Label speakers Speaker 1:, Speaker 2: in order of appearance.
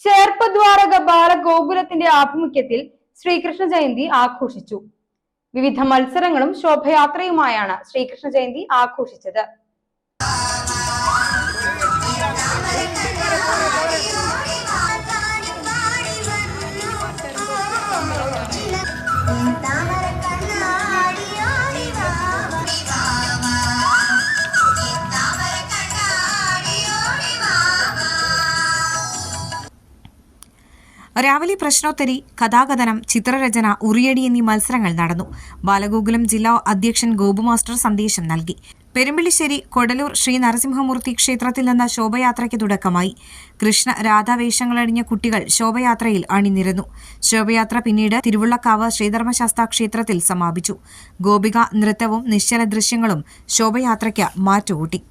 Speaker 1: ചേർപ്പദ്വാരക ബാലഗോകുലത്തിന്റെ ആഭിമുഖ്യത്തിൽ ശ്രീകൃഷ്ണ ജയന്തി ആഘോഷിച്ചു. വിവിധ മത്സരങ്ങളും ശോഭയാത്രയുമായാണ് ശ്രീകൃഷ്ണ ജയന്തി ആഘോഷിച്ചത്.
Speaker 2: രാവിലെ പ്രശ്നോത്തരി, കഥാകഥനം, ചിത്രരചന, ഉറിയടി എന്നീ മത്സരങ്ങൾ നടന്നു. ബാലഗോകുലം ജില്ലാ അധ്യക്ഷൻ ഗോപു മാസ്റ്റർ സന്ദേശം നൽകി. പെരുമ്പിളിശ്ശേരി കൊടലൂർ ശ്രീ നരസിംഹമൂർത്തി ക്ഷേത്രത്തിൽ നിന്ന് ശോഭയാത്രയ്ക്ക് തുടക്കമായി. കൃഷ്ണ രാധാവേഷങ്ങളണിഞ്ഞ കുട്ടികൾ ശോഭയാത്രയിൽ അണിനിരന്നു. ശോഭയാത്ര പിന്നീട് തിരുവുള്ളക്കാവ് ശ്രീധർമ്മശാസ്താ ക്ഷേത്രത്തിൽ സമാപിച്ചു. ഗോപിക നൃത്തവും നിശ്ചല ദൃശ്യങ്ങളും ശോഭയാത്രയ്ക്ക് മാറ്റുകൂട്ടി.